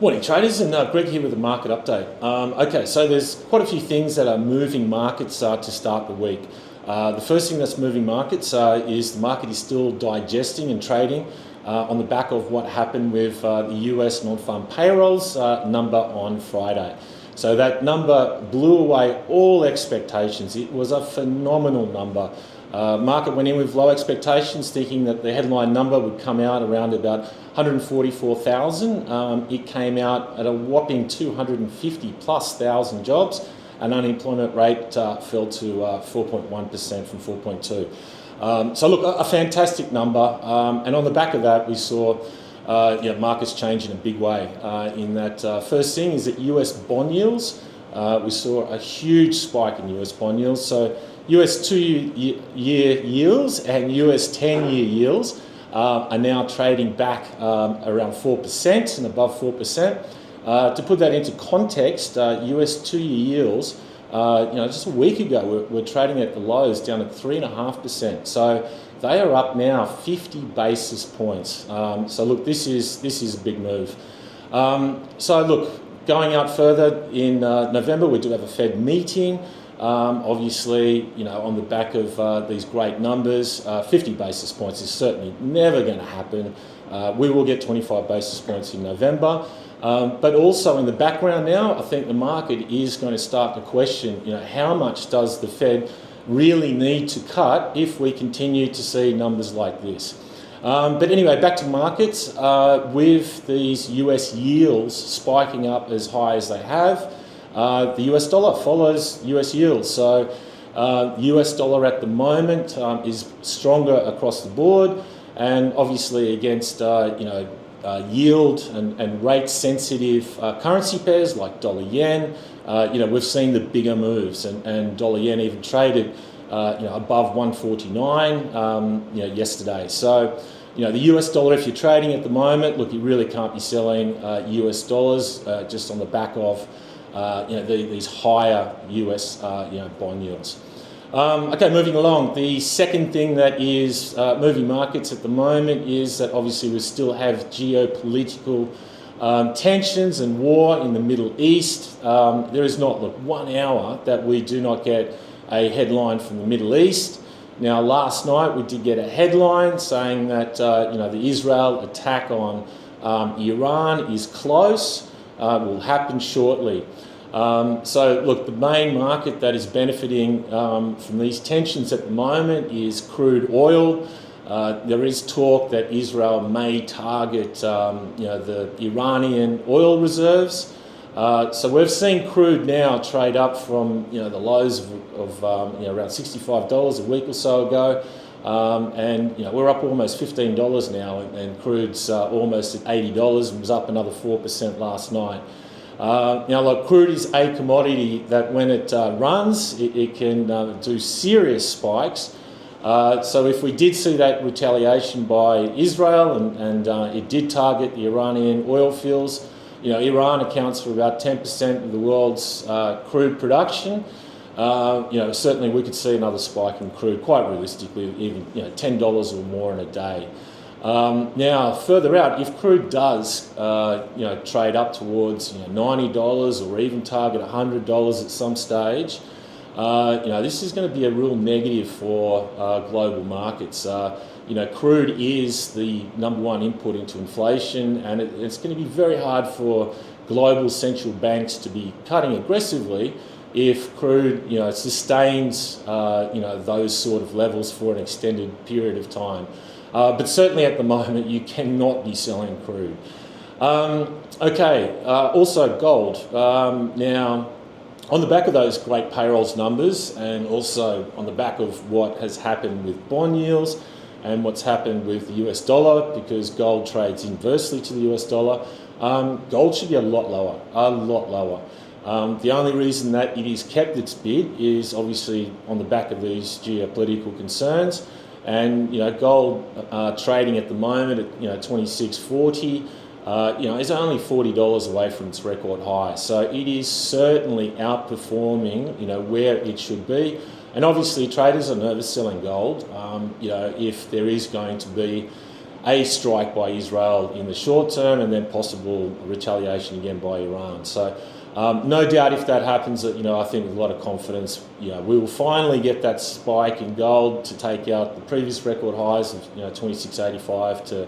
Morning traders, and Greg here with a market update. Okay, so there's quite a few things that are moving markets to start the week. The first thing that's moving markets is the market is still digesting and trading on the back of what happened with the US non-farm payrolls number on Friday. So that number blew away all expectations. It was a phenomenal number. Market went in with low expectations, thinking that the headline number would come out around about 144,000. It came out at a whopping 250 plus thousand jobs, and unemployment rate fell to 4.1% from 4.2. So look, a fantastic number, and on the back of that we saw markets change in a big way. In that first thing is that US bond yields, we saw a huge spike in US bond yields. So US 2-year yields and US 10-year yields are now trading back around 4% and above 4%. To put that into context, US 2-year yields, just a week ago we're trading at the lows down at 3.5%. So they are up now 50 basis points. So look, this is a big move. So look, going out further in November, we do have a Fed meeting. Obviously, on the back of these great numbers, 50 basis points is certainly never going to happen. We will get 25 basis points in November. But also in the background now, I think the market is going to start to question, how much does the Fed really need to cut if we continue to see numbers like this? But anyway, back to markets. With these US yields spiking up as high as they have, the US dollar follows US yields. So US dollar at the moment is stronger across the board, and obviously against yield and rate sensitive currency pairs like dollar yen, we've seen the bigger moves, and dollar yen even traded above 149 yesterday. So the US dollar, if you're trading at the moment, look, you really can't be selling US dollars just on the back of these higher US bond yields. Okay, moving along. The second thing that is moving markets at the moment is that obviously we still have geopolitical tensions and war in the Middle East. There is not 1 hour that we do not get a headline from the Middle East. Now, last night we did get a headline saying that the Israel attack on Iran is close, will happen shortly. So look, the main market that is benefiting from these tensions at the moment is crude oil. There is talk that Israel may target the Iranian oil reserves. So we've seen crude now trade up from the lows of around $65 a week or so ago, and we're up almost $15 now, and crude's almost at $80 and was up another 4% last night. Crude is a commodity that when it runs, it can do serious spikes. So if we did see that retaliation by Israel and it did target the Iranian oil fields, Iran accounts for about 10% of the world's crude production. Certainly we could see another spike in crude, quite realistically, even $10 or more in a day. Now, further out, if crude does trade up towards $90 or even target $100 at some stage, this is going to be a real negative for global markets. Crude is the number one input into inflation, and it's going to be very hard for global central banks to be cutting aggressively if crude sustains those sort of levels for an extended period of time. But certainly at the moment you cannot be selling crude. Also gold. Now, on the back of those great payrolls numbers, and also on the back of what has happened with bond yields and what's happened with the US dollar, because gold trades inversely to the US dollar, gold should be a lot lower. The only reason that it is kept its bid is obviously on the back of these geopolitical concerns. And gold trading at the moment at 26.40, is only $40 away from its record high. So it is certainly outperforming where it should be. And obviously traders are nervous selling gold. If there is going to be a strike by Israel in the short term and then possible retaliation again by Iran. So no doubt if that happens, I think with a lot of confidence, we will finally get that spike in gold to take out the previous record highs of 2685 to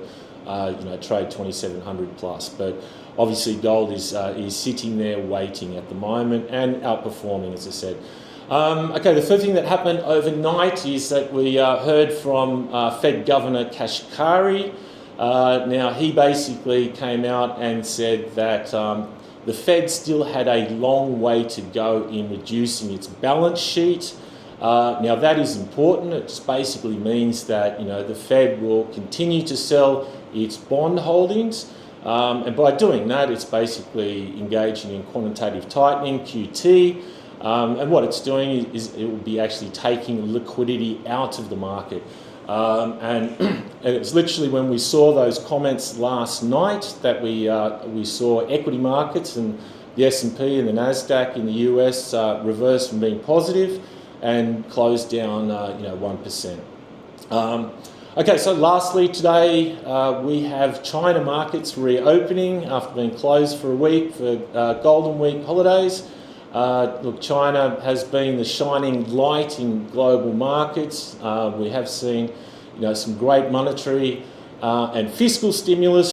trade 2700 plus. But obviously gold is sitting there waiting at the moment and outperforming, as I said. Okay, the third thing that happened overnight is that we heard from Fed Governor Kashkari. Now, he basically came out and said that the Fed still had a long way to go in reducing its balance sheet. Now, that is important. It just basically means that the Fed will continue to sell its bond holdings. And by doing that, it's basically engaging in quantitative tightening, QT. And what it's doing is it will be actually taking liquidity out of the market. And it was literally when we saw those comments last night that we saw equity markets and the S&P and the Nasdaq in the US reverse from being positive and closed down 1%. Okay, so lastly today we have China markets reopening after being closed for a week for Golden Week holidays. Look, China has been the shining light in global markets. We have seen, some great monetary and fiscal stimulus